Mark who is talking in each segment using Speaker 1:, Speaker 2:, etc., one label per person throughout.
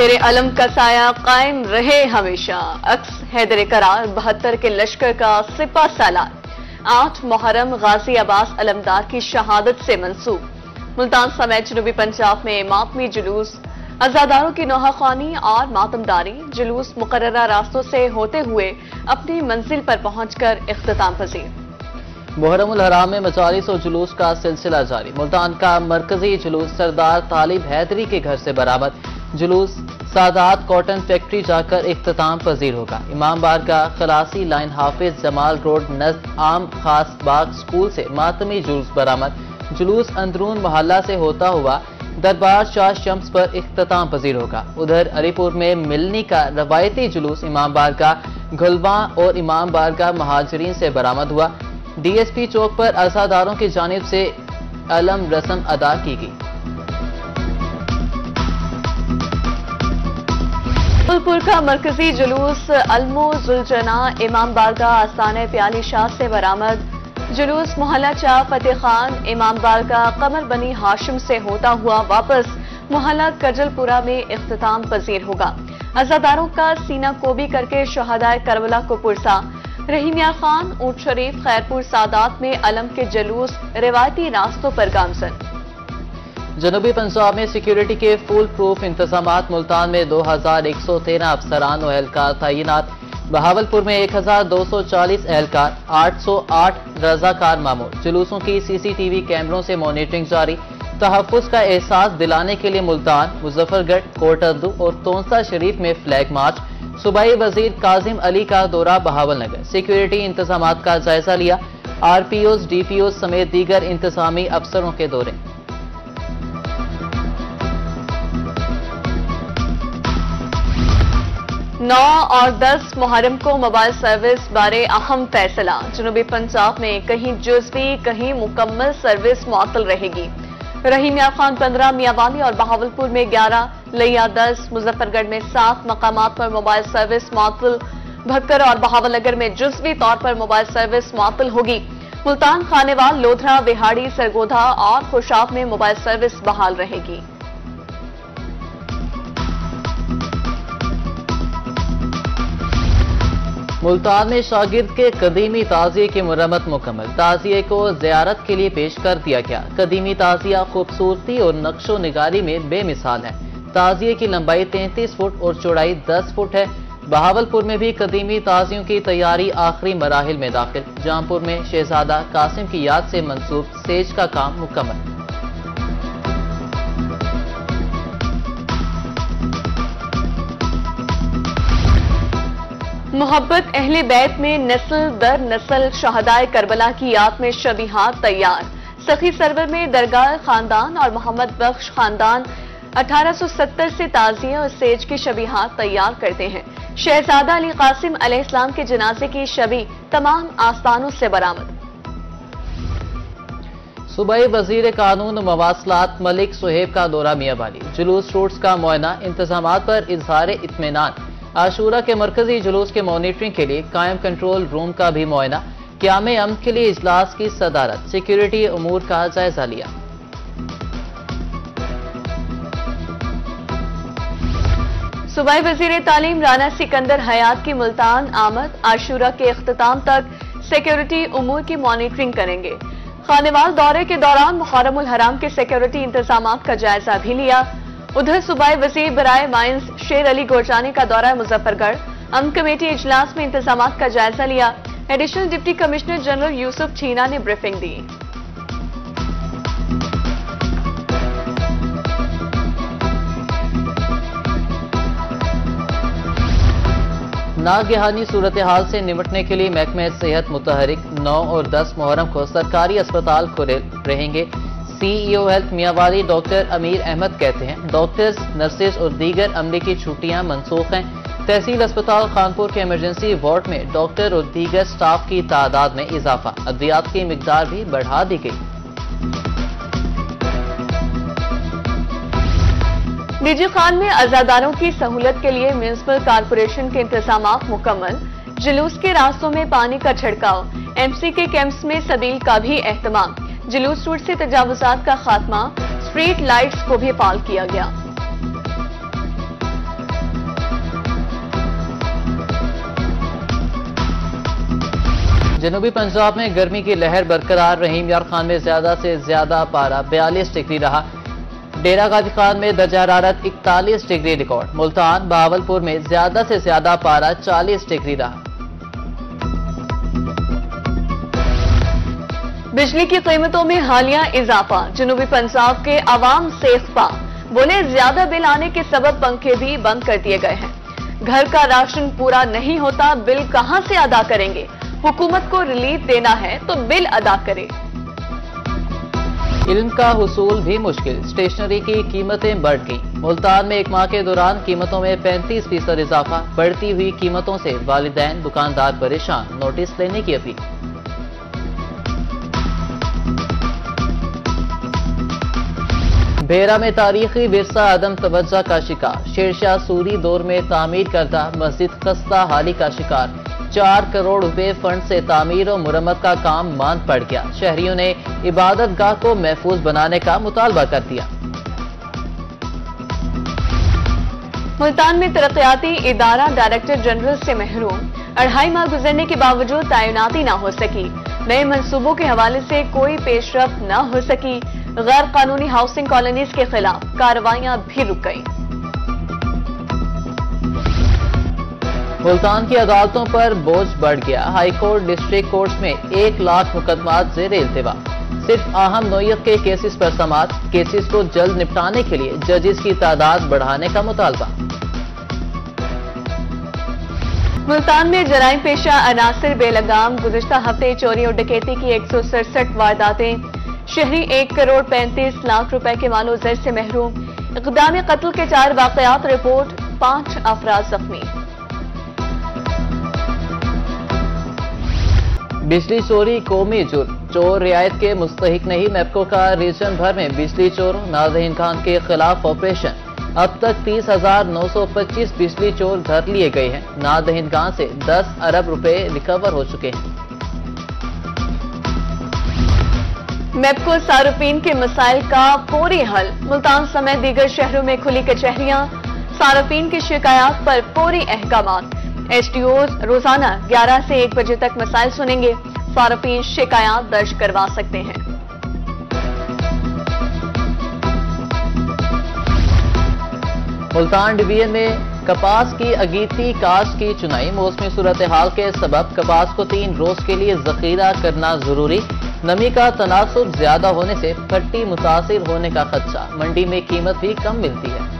Speaker 1: شیر علم کا سایہ قائم رہے ہمیشہ، عکس حیدر کرار 72 کے لشکر کا سپہ سالار، 8 محرم غازی عباس علمدار کی شہادت سے منسوب۔ ملتان سمیت جنوبی پنجاب میں ماتمی جلوس، عزاداروں کی نوحہ خوانی اور ماتمداری، جلوس مقررہ راستوں سے ہوتے ہوئے اپنی منزل پر پہنچ کر اختتام پذیر۔
Speaker 2: محرم الحرام میں مجالس و جلوس کا سلسلہ جاری، ملتان کا مرکزی جلوس سردار طالب حیدری کے گھر سے برآمد، جلوس سادات کاٹن فیکٹری جا کر اختتام پذیر ہوگا۔ امام بارگاہ خلاصی لائن حافظ جمال روڈ نزد عام خاص باغ سکول سے ماتمی جلوس برآمد، جلوس اندرون محلہ سے ہوتا ہوا دربار شاہ شمس پر اختتام پذیر ہوگا۔ ادھر علی پور میں ملنی کا روایتی جلوس امام بارگاہ گلواں اور امام بارگاہ مہاجرین سے برآمد ہوا۔ ڈی ایس پی چوک پر عزاداروں کی جانب سے علم رسم ادا کی گئی۔
Speaker 1: پور کا مرکزی جلوس علمو ذوالجناح امام بارگاہ آستانہ پیالی شاہ سے برآمد، جلوس محلہ چاہ فتح خان امام بارگاہ قمر بنی ہاشم سے ہوتا ہوا واپس محلہ کجل پورہ میں اختتام پذیر ہوگا۔ عزاداروں کا سینہ کوبی کر کے شہدائے کربلا کو پرسا۔ رحیم یار خان اونٹ شریف خیرپور سادات میں علم کے جلوس روایتی راستوں پر گامزن۔
Speaker 2: جنوبی پنجاب میں سیکیورٹی کے فول پروف انتظامات، ملتان میں 2113 افسران و اہلکار تعینات، بہاولپور میں 1240 اہلکار، 808 رضاکار مامور، جلوسوں کی سی سی ٹی وی کیمروں سے مانیٹرنگ جاری۔ تحفظ کا احساس دلانے کے لیے ملتان، مظفر گڑھ، کوٹ اندو اور تونسا شریف میں فلیگ مارچ۔ صوبائی وزیر کاظم علی کا دورہ بہاول نگر، سیکیورٹی انتظامات کا جائزہ لیا۔ R P Os, D P Os سمیت دیگر انتظامی افسروں کے دورے۔
Speaker 1: 9 اور 10 محرم کو موبائل سروس بارے اہم فیصلہ، جنوبی پنجاب میں کہیں جزوی کہیں مکمل سروس معطل رہے گی۔ رحیم یار خان 15، میاں والی اور بہاولپور میں 11، لیا 10، مظفر گڑھ میں 7 مقامات پر موبائل سروس معطل، بھکر اور بہاول نگر میں جزوی طور پر موبائل سروس معطل ہوگی۔ ملتان، خانیوال، لودھرا، بہاڑی، سرگودھا اور خوشاب میں موبائل سروس بحال رہے گی۔
Speaker 2: ملتان میں شاگرد کے قدیمی تعزیے کی مرمت مکمل، تعزیے کو زیارت کے لیے پیش کر دیا گیا۔ قدیمی تعزیہ خوبصورتی اور نقش و نگاری میں بے مثال ہے۔ تعزیے کی لمبائی 33 فٹ اور چوڑائی 10 فٹ ہے۔ بہاولپور میں بھی قدیمی تعزیوں کی تیاری آخری مراحل میں داخل، جامپور میں شہزادہ قاسم کی یاد سے منسوب سیج کا کام مکمل۔
Speaker 1: محبت اہل بیت میں نسل در نسل شہدائے کربلا کی یاد میں شبیہات تیار، سخی سرور میں درگاہ خاندان اور محمد بخش خاندان 1870 سے تعزیے اور سیج کی شبیہات تیار کرتے ہیں۔ شہزادہ علی قاسم علیہ السلام کے جنازے کی شبیہ تمام آستانوں سے برآمد۔
Speaker 2: صوبائی وزیر قانون و مواصلات ملک صہیب کا دورہ میاں والی، جلوس روٹس کا معائنہ، انتظامات پر اظہار اطمینان۔ عاشورہ کے مرکزی جلوس کے مانیٹرنگ کے لیے قائم کنٹرول روم کا بھی معائنہ، قیام امن کے لیے اجلاس کی صدارت، سیکیورٹی امور کا جائزہ لیا۔
Speaker 1: صوبائی وزیر تعلیم رانا سکندر حیات کی ملتان آمد، عاشورہ کے اختتام تک سیکیورٹی امور کی مانیٹرنگ کریں گے۔ خانیوال دورے کے دوران محرم الحرام کے سیکیورٹی انتظامات کا جائزہ بھی لیا۔ ادھر صوبائی وزیر برائے مائنز شیر علی گورجانی کا دورہ مظفر گڑھ، امن کمیٹی اجلاس میں انتظامات کا جائزہ لیا۔ ایڈیشنل ڈپٹی کمشنر جنرل یوسف چھینا نے بریفنگ دی۔
Speaker 2: ناگہانی صورتحال سے نمٹنے کے لیے محکمہ صحت متحرک، 9 اور 10 محرم کو سرکاری اسپتال کھلے رہیں گے۔ سی ای او ہیلتھ میاں والی ڈاکٹر امیر احمد کہتے ہیں ڈاکٹرز، نرسز اور دیگر عملے کی چھٹیاں منسوخ ہیں۔ تحصیل اسپتال خانپور کے ایمرجنسی وارڈ میں ڈاکٹر اور دیگر سٹاف کی تعداد میں اضافہ، ادویات کی مقدار بھی بڑھا دی گئی۔
Speaker 1: ڈی جی خان میں عزاداروں کی سہولت کے لیے میونسپل کارپوریشن کے انتظامات مکمل، جلوس کے راستوں میں پانی کا چھڑکاؤ، ایم سی کے کیمپس میں سبیل کا بھی اہتمام، جلوس روٹ سے تجاوزات کا خاتمہ، اسٹریٹ لائٹس کو بھی فعال کیا گیا۔
Speaker 2: जनूबी पंजाब में गर्मी की लहर बरकरार। रहीम यार खान में ज्यादा से ज्यादा पारा 42 डिग्री रहा। डेरा गाजी खान में दर्जा हरारत 41 डिग्री रिकॉर्ड। मुल्तान बहावलपुर में ज्यादा से ज्यादा पारा 40 डिग्री रहा।
Speaker 1: बिजली की कीमतों में हालिया इजाफा, जनूबी पंजाब के अवाम से खफा। बोले ज्यादा बिल आने के सबब पंखे भी बंद कर दिए गए हैं। घर का राशन पूरा नहीं होता, बिल कहां से अदा करेंगे? हुकूमत को रिलीफ देना है तो बिल अदा करे।
Speaker 2: इल्म का हुसूल भी मुश्किल, स्टेशनरी की कीमतें बढ़ गईं। मुल्तान में एक माह के दौरान कीमतों में 35% इजाफा। बढ़ती हुई कीमतों से वालिदैन दुकानदार परेशान, नोटिस लेने की अपील। बेरा में तारीखी विरसा अदम तवज्जो का शिकार। शेरशाह सूरी दौर में तामीर करदा मस्जिद खस्ता हाली का शिकार। 4 करोड़ रुपए फंड से तामीर और मुरम्मत का काम मांद पड़ गया। शहरियों ने इबादत गाह को महफूज बनाने का मुतालबा कर दिया।
Speaker 1: मुल्तान में तरक्याती इदारा डायरेक्टर जनरल से महरूम। 2.5 माह गुजरने के बावजूद तैनाती न हो सकी। नए मंसूबों के हवाले से कोई पेशरफ न हो सकी। गैर कानूनी हाउसिंग कॉलोनीज के खिलाफ कार्रवाइयां भी रुक गईं।
Speaker 2: मुल्तान की अदालतों पर बोझ बढ़ गया। हाई कोर्ट डिस्ट्रिक्ट कोर्ट्स में 1 लाख मुकदमात ज़ेरे इल्तिवा। सिर्फ अहम नौयत के केसेस पर समाअत। केसेस को जल्द निपटाने के लिए जजेस की तादाद बढ़ाने का मुतालबा।
Speaker 1: मुल्तान में जराइम पेशा अनासिर बेलगाम। गुज़िश्ता हफ्ते चोरी और डकैती की 167 वारदातें। शहरी 1 करोड़ 35 लाख रुपए के मालो ज़र से महरूम। इक़दाम कत्ल के 4 वाक़यात रिपोर्ट, 5 अफराद जख्मी।
Speaker 2: बिजली चोरी कौमी जुर्म, चोर रियायत के मुस्तहिक नहीं। मैपको का रीजन भर में बिजली चोरों नाज़रीन खान के खिलाफ ऑपरेशन। अब तक 30,925 बिजली चोर धर लिए गए हैं। नाज़रीन खान से 10 अरब रुपए रिकवर हो चुके हैं।
Speaker 1: मैपको सार्फिन के मसाइल का फौरी हल। मुल्तान समेत दीगर शहरों में खुली कचहरियां। सार्फिन की शिकायत पर फौरी अहकाम। एसडीओज रोजाना 11 से 1 बजे तक मसाइल सुनेंगे। सार्फिन शिकायत दर्ज करवा सकते हैं।
Speaker 2: मुल्तान डिवीजन में कपास की अगीती काश्त की चुनाई। मौसमी सूरत हाल के सबब कपास को 3 रोज के लिए जखीरा करना जरूरी। नमी का तनासुब ज्यादा होने से फट्टी मुतासिर होने का खदशा। मंडी में कीमत भी कम मिलती है।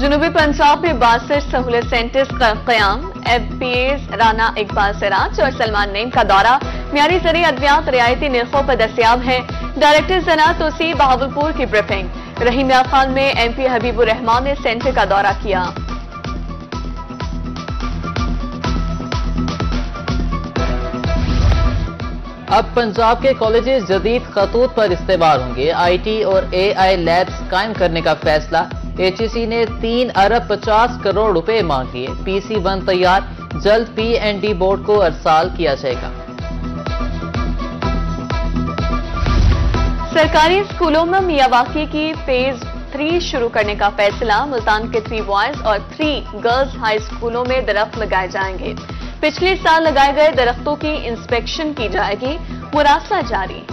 Speaker 1: जनूबी पंजाब में 62 सहूलत सेंटर्स का क़याम। एफपीएस राना इकबाल सिराज और सलमान नईम का दौरा। म्यारी ज़रिए अद्वियात रियायती निर्खों पर दस्तयाब है। डायरेक्टर ज़राअत तोसी बहावलपुर की ब्रीफिंग। रहीम यार खान में एमपी हबीबुर रहमान ने सेंटर का दौरा किया।
Speaker 2: अब पंजाब के कॉलेजेस जदीद खतूत पर इस्तेमाल होंगे। आईटी और एआई लैब्स कायम करने का फैसला। एचईसी ने 3 अरब 50 करोड़ रुपए मांग लिए। PC1 तैयार, जल्द पीएनडी बोर्ड को अरसाल किया जाएगा।
Speaker 1: सरकारी स्कूलों में मियावाकी की फेज 3 शुरू करने का फैसला। मुल्तान के 3 बॉयज और 3 गर्ल्स हाई स्कूलों में दरख्त लगाए जाएंगे। पिछले साल लगाए गए दरख्तों की इंस्पेक्शन की जाएगी। मुरासा जारी।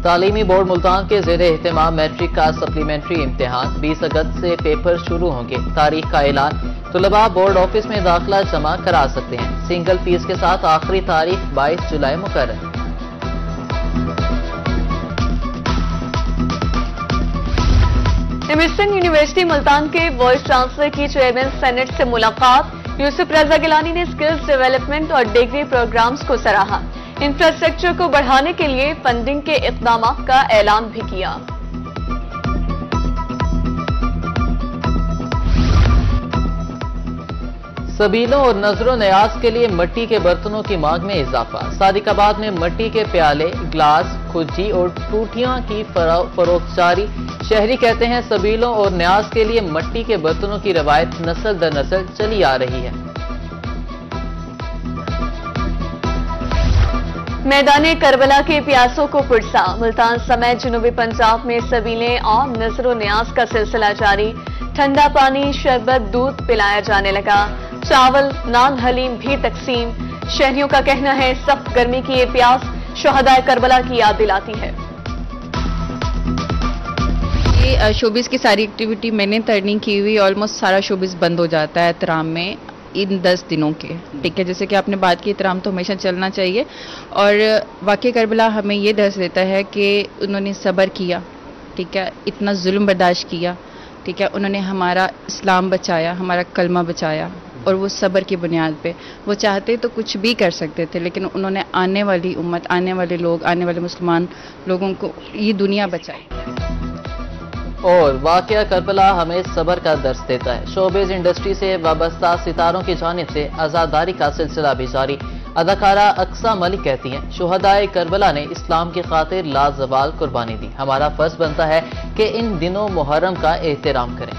Speaker 2: तालीमी बोर्ड मुल्तान के ज़ेरे एहतमाम मैट्रिक का सप्लीमेंट्री इम्तिहान। 20 अगस्त से पेपर शुरू होंगे। तारीख का ऐलान। तुलबा बोर्ड ऑफिस में दाखिला जमा करा सकते हैं। सिंगल फीस के साथ आखिरी तारीख 22 जुलाई मुकर्रर।
Speaker 1: एमिसन यूनिवर्सिटी मुल्तान के वाइस चांसलर की चेयरमैन सेनेट से मुलाकात। यूसुफ रजा गिलानी ने स्किल्स डेवलपमेंट और डिग्री प्रोग्राम्स को सराहा। इंफ्रास्ट्रक्चर को बढ़ाने के लिए फंडिंग के इक़दाम का ऐलान भी किया।
Speaker 2: सबीलों और नजरों न्याज के लिए मिट्टी के बर्तनों की मांग में इजाफा। सादिकाबाद में मिट्टी के प्याले, ग्लास, खुज्जी और टूटियां की फरोख्त जारी। शहरी कहते हैं सबीलों और न्याज के लिए मिट्टी के बर्तनों की रवायत नस्ल दर नस्ल चली आ रही है।
Speaker 1: मैदान करबला के प्यासों को पुरसा। मुल्तान समेत जनूबी पंजाब में सबीलें और नजरो न्याज का सिलसिला जारी। ठंडा पानी, शरबत, दूध पिलाया जाने लगा। चावल, नान, हलीम भी तकसीम। शहरियों का कहना है सख्त गर्मी की ये प्यास शहदाए करबला की याद दिलाती है।
Speaker 3: ये शोबिस की सारी एक्टिविटी मैंने टर्निंग की हुई, ऑलमोस्ट सारा शोबिस बंद हो जाता है एहतराम में इन 10 दिनों के। ठीक है, जैसे कि आपने बात की, एहतराम तो हमेशा चलना चाहिए। और वाक़या करबला हमें ये दर्ज देता है कि उन्होंने सब्र किया, ठीक है, इतना जुल्म बर्दाश्त किया, ठीक है, उन्होंने हमारा इस्लाम बचाया, हमारा कलमा बचाया, और वो सब्र की बुनियाद पे वो चाहते तो कुछ भी कर सकते थे, लेकिन उन्होंने आने वाली उम्मत, आने वाले लोग, आने वाले मुसलमान लोगों को ये दुनिया बचाई।
Speaker 2: और वाक़या करबला हमें सब्र का दर्स देता है। शोबिज़ इंडस्ट्री से वाबस्ता सितारों की जानिब से आज़ादारी का सिलसिला भी जारी। अदाकारा अक्सा मलिक कहती हैं, शुहदाए करबला ने इस्लाम की खातिर लाजवाल कुर्बानी दी। हमारा फर्ज बनता है कि इन दिनों मुहर्रम का एहतराम करें।